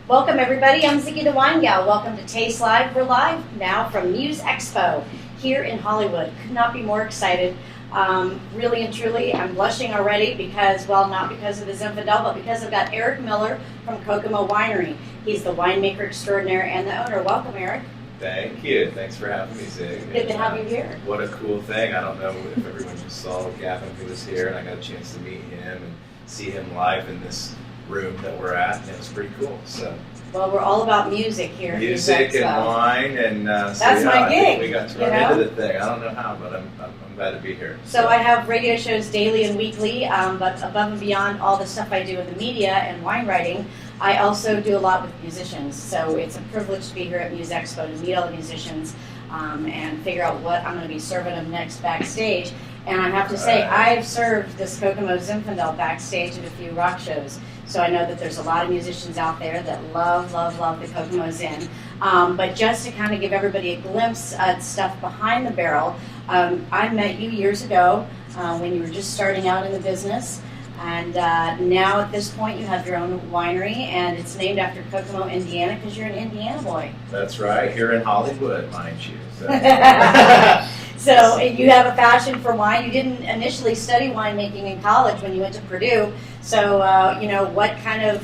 Welcome everybody, I'm Ziggy the Wine Gal. Welcome to Taste Live. We're live now from Muse Expo here in Hollywood. Could not be more excited. Really and truly, I'm blushing already because, well, not because of the Zinfandel, but because I've got Erik Miller from Kokomo Winery. He's the winemaker extraordinaire and the owner. Welcome, Erik. Thank you. Thanks for having me, Zig. Good to have you here. What a cool thing. I don't know if everyone just saw Gavin who was here, and I got a chance to meet him and see him live in this room that we're at, and it was pretty cool. So, well, we're all about music here. Music and wine, and that's so, my gig. We got to run into the thing. I don't know how, but I'm glad to be here. So I have radio shows daily and weekly, but above and beyond all the stuff I do in the media and wine writing, I also do a lot with musicians. So it's a privilege to be here at Muse Expo to meet all the musicians and figure out what I'm going to be serving them next backstage. And I have to say, I've served this Kokomo Zinfandel backstage at a few rock shows. So I know that there's a lot of musicians out there that love the Kokomo Zin. But just to kind of give everybody a glimpse at stuff behind the barrel, I met you years ago when you were just starting out in the business. And now at this point you have your own winery, and it's named after Kokomo, Indiana, because you're an Indiana boy. That's right, here in Hollywood, mind you. So you have a passion for wine. You didn't initially study winemaking in college when you went to Purdue. So, what kind of,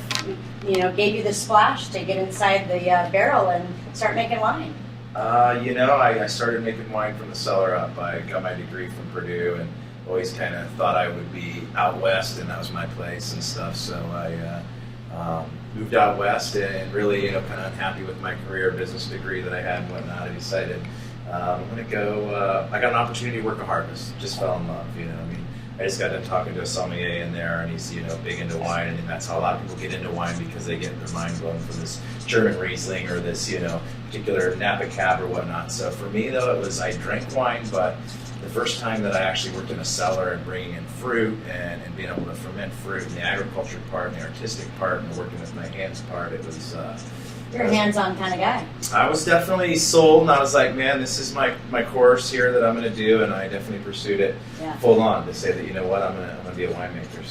gave you the splash to get inside the barrel and start making wine? I started making wine from the cellar up. I got my degree from Purdue and always kind of thought I would be out west, and that was my place and stuff. So I moved out west and really, kind of unhappy with my career, business degree that I had and whatnot. I decided I'm going to go. I got an opportunity to work a harvest. Just fell in love. I just got done talking to a sommelier in there, and he's big into wine, and that's how a lot of people get into wine, because they get their mind blown from this German Riesling or this particular Napa Cab or whatnot. So for me though, I drank wine, but the first time that I actually worked in a cellar and bringing in fruit and being able to ferment fruit, and the agriculture part and the artistic part and the working with my hands part, it was. You're a hands-on kind of guy. I was definitely sold, and I was like, man, this is my course here that I'm going to do, and I definitely pursued it full on to say that, I'm going to be a winemaker.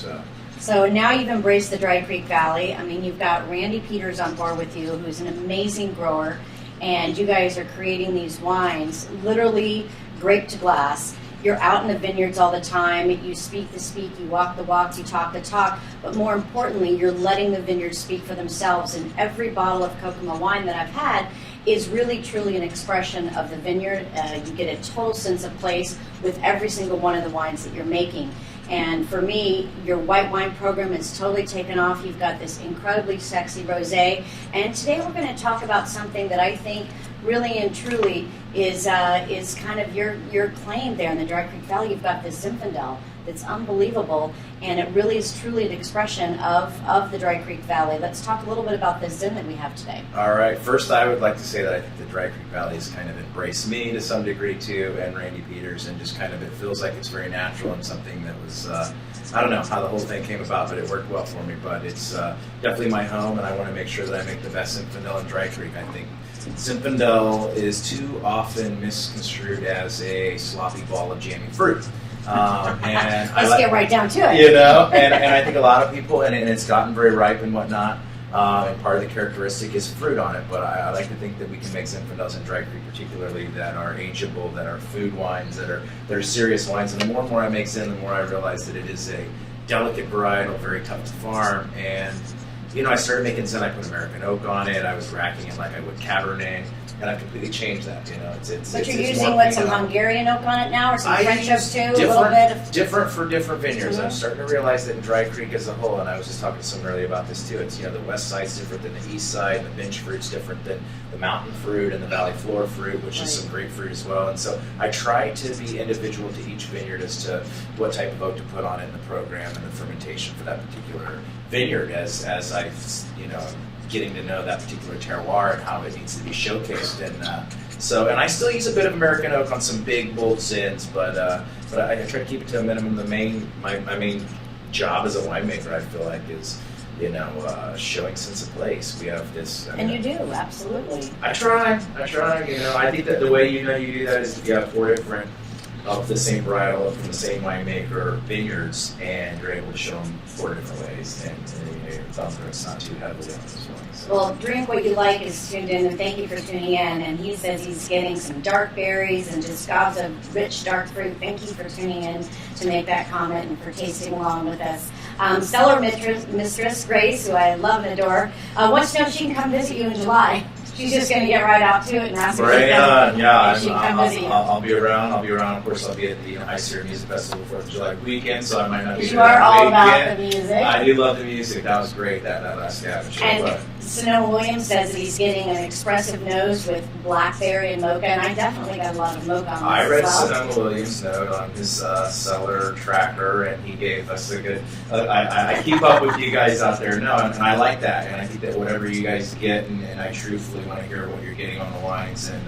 So now you've embraced the Dry Creek Valley. I mean, you've got Randy Peters on board with you, who's an amazing grower, and you guys are creating these wines, literally grape to glass. You're out in the vineyards all the time. You speak the speak, you walk the walk, you talk the talk. But more importantly, you're letting the vineyards speak for themselves. And every bottle of Kokomo wine that I've had is really, truly an expression of the vineyard. You get a total sense of place with every single one of the wines that you're making. And for me, your white wine program is totally taken off. You've got this incredibly sexy rosé. And today we're going to talk about something that I think really and truly is kind of your claim there in the Dry Creek Valley. You've got this Zinfandel that's unbelievable, and it really is truly an expression of the Dry Creek Valley. Let's talk a little bit about this Zin that we have today. All right. First, I would like to say that I think the Dry Creek Valley has kind of embraced me to some degree too, and Randy Peters, and just kind of it feels like it's very natural and something that was, I don't know how the whole thing came about, but it worked well for me. But it's definitely my home, and I want to make sure that I make the best Zinfandel in Dry Creek. I think Zinfandel is too often misconstrued as a sloppy ball of jammy fruit. And Let's get right down to it. And I think a lot of people, and it's gotten very ripe and whatnot, and part of the characteristic is fruit on it, but I like to think that we can make Zinfandels in Dry Creek particularly that are ageable, that are food wines, that are serious wines, and the more and more I make Zin, the more I realize that it is a delicate varietal, very tough to farm, and I started making Zin, I put American oak on it, I was racking it like I would Cabernet, and I've completely changed that, But you're using some Hungarian oak on it now, or some French oak too, a little bit? Different for different vineyards. Mm-hmm. I'm starting to realize that in Dry Creek as a whole, and I was just talking to someone earlier about this too, it's, the west side's different than the east side, and the bench fruit's different than the mountain fruit and the valley floor fruit, which is some great fruit as well. And so I try to be individual to each vineyard as to what type of oak to put on it in the program and the fermentation for that particular vineyard as I, getting to know that particular terroir and how it needs to be showcased. And I still use a bit of American oak on some big, bold Zins, but I try to keep it to a minimum. My main job as a winemaker, I feel like, is showing sense of place. We have this. And you do, absolutely. I try. I think that the way you do that is you have 4 different of the same varietal from the same winemaker vineyards, and you're able to show them 4 different ways, and your thumbs it's not too heavily on this one. So. Well, Drink What You Like is tuned in, and thank you for tuning in. And he says he's getting some dark berries and just gobs of rich dark fruit. Thank you for tuning in to make that comment and for tasting along with us. Cellar Mistress Grace, who I love and adore, wants to know if she can come visit you in July. She's just going to get right out to it and ask right on, yeah. I'll be around. Of course, I'll be at the High Sierra Music Festival 4th of July weekend, so I might not be there. You are all about the music. I do love the music. That was great, that last scavenger. And Sonoma Williams says that he's getting an expressive nose with blackberry and mocha, and I definitely got a lot of mocha on this I read as well. Sonoma Williams' note on his cellar tracker, and he gave us a good. I keep up with you guys out there, and I like that, and I think that whatever you guys get, and I truthfully want to hear what you're getting on the wines, and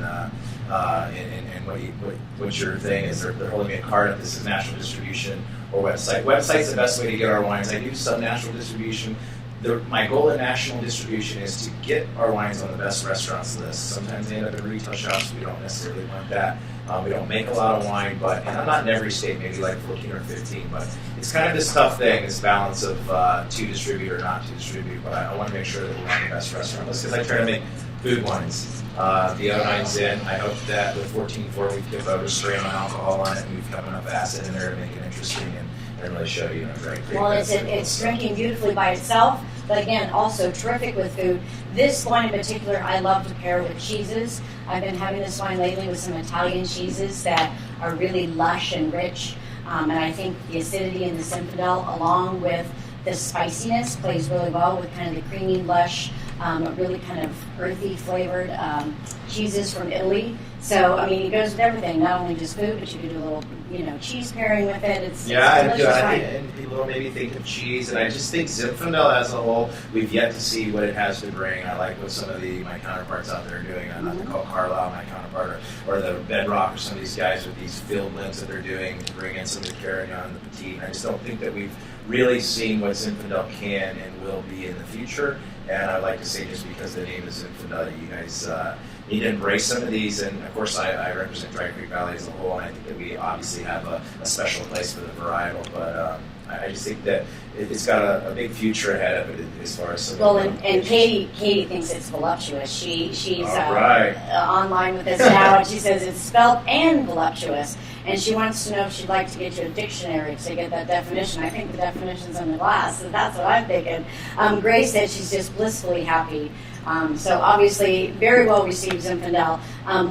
what your thing is. They're holding me a card if this is national distribution or website. Website's the best way to get our wines. I do some national distribution. My goal in national distribution is to get our wines on the best restaurants list. Sometimes they end up in retail shops. We don't necessarily want that. We don't make a lot of wine, and I'm not in every state, maybe like 14 or 15, but it's kind of this tough thing, this balance of to distribute or not to distribute. But I want to make sure that we're on the best restaurant list because I try to make food wines. The 09's in. I hope that with 14.4 we can put a straight amount of alcohol on it, and we've got enough acid in there to make it interesting and really show you great. Well, it's drinking beautifully by itself, but again, also terrific with food. This wine in particular, I love to pair with cheeses. I've been having this wine lately with some Italian cheeses that are really lush and rich, and I think the acidity in the Zinfandel, along with the spiciness, plays really well with kind of the creamy, lush, really kind of earthy flavored cheeses from Italy. So, I mean, it goes with everything, not only just food, but you could do a little, cheese pairing with it. It's delicious. And people don't maybe think of cheese, and I just think Zinfandel as a whole, we've yet to see what it has to bring. I like what some of my counterparts out there are doing. I'm not to call Carlisle my counterpart, or the Bedrock, or some of these guys with these filled limbs that they're doing to bring in some of the Carignan, the Petite. I just don't think that we've really seen what Zinfandel can and will be in the future. And I'd like to say, just because the name is Zinfandel, you guys need to embrace some of these. And of course, I represent Dry Creek Valley as a whole, and I think that we obviously have a special place for the varietal. But I just think that it's got a big future ahead of it as far as some. Well, and Katie thinks it's voluptuous. She's right. Online with us now, and she says it's spelt and voluptuous. And she wants to know if she'd like to get you a dictionary to get that definition. I think the definition's on the glass, so that's what I'm thinking. Grace said she's just blissfully happy. So obviously, very well received Zinfandel.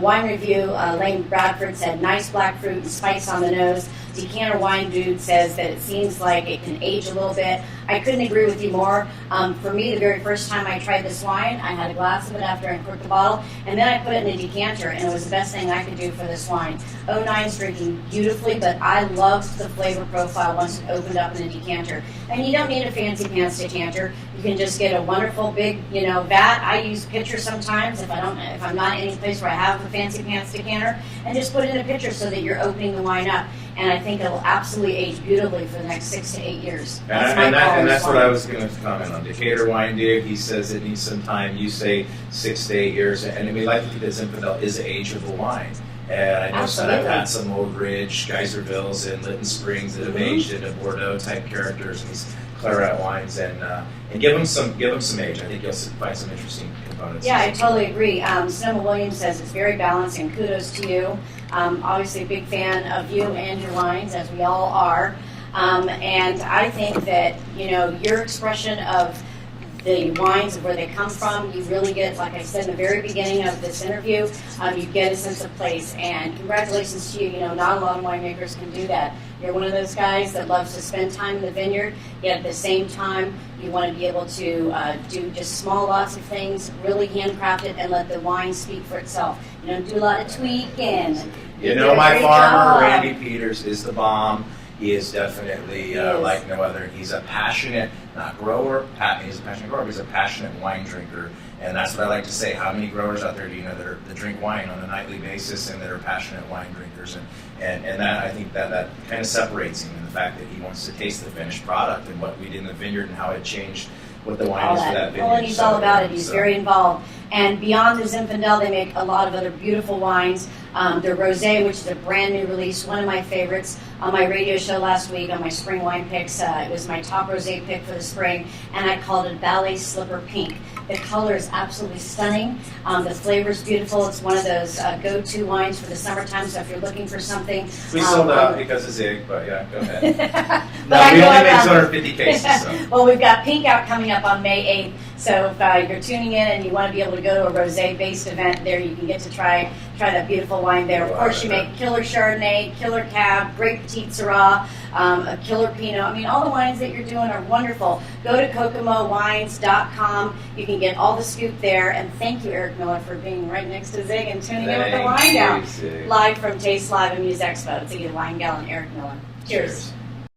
Wine review, Lane Bradford said, nice black fruit and spice on the nose. Decanter Wine Dude says that it seems like it can age a little bit. I couldn't agree with you more. For me, the very first time I tried this wine, I had a glass of it after I corked the bottle, and then I put it in a decanter, and it was the best thing I could do for this wine. 09's drinking beautifully, but I loved the flavor profile once it opened up in a decanter. And you don't need a fancy pants decanter. You can just get a wonderful big, vat. I use pitcher sometimes if I'm not in any place where I have a fancy pants decanter, and just put it in a pitcher so that you're opening the wine up. And I think it'll absolutely age beautifully for the next 6 to 8 years. And that's what I was going to comment on. Decatur Wine Dude, he says it needs some time. You say 6 to 8 years. And we like to think that Zinfandel is an ageable wine. And I know that I've had some Old Ridge, Geyservilles, and Lytton Springs that have aged into Bordeaux type characters and these claret wines, and give them some age. I think you'll find some interesting components. Yeah, I totally agree. Sonoma Williams says it's very balanced, and kudos to you. Obviously, a big fan of you and your wines, as we all are. And I think that your expression of the wines, of where they come from, you really get, like I said in the very beginning of this interview, you get a sense of place. And congratulations to you. Not a lot of winemakers can do that. You're one of those guys that loves to spend time in the vineyard, yet at the same time, you want to be able to do just small lots of things, really handcrafted, and let the wine speak for itself. You don't do a lot of tweaking. My farmer, Randy Peters, is the bomb. He is definitely like no other. He's a passionate, not grower, he's a passionate grower, but he's a passionate wine drinker. And that's what I like to say. How many growers out there do you know that drink wine on a nightly basis and that are passionate wine drinkers? And that, I think that kind of separates him in the fact that he wants to taste the finished product and what we did in the vineyard and how it changed what the wine is for that vineyard. Well, and he's all about it. He's very involved. And beyond the Zinfandel, they make a lot of other beautiful wines. Their Rosé, which is a brand new release, one of my favorites. On my radio show last week, on my spring wine picks, it was my top rosé pick for the spring, and I called it Ballet Slipper Pink. The color is absolutely stunning. The flavor is beautiful. It's one of those go-to wines for the summertime, so if you're looking for something... We sold out because of Zig, but yeah, go ahead. But we only made 250 cases. So. Well, we've got Pink out coming up on May 8th, so if you're tuning in and you want to be able to go to a rosé-based event there, you can get to try that beautiful wine there. Of course, you make killer Chardonnay, killer Cab, great Petite Syrah, a killer Pinot. I mean, all the wines that you're doing are wonderful. Go to KokomoWines.com. You can get all the scoop there. And thank you, Erik Miller, for being right next to Zig and tuning in with the Wine Gal. Live from Taste Live and Music Expo. It's a Wine Gal and Erik Miller. Cheers.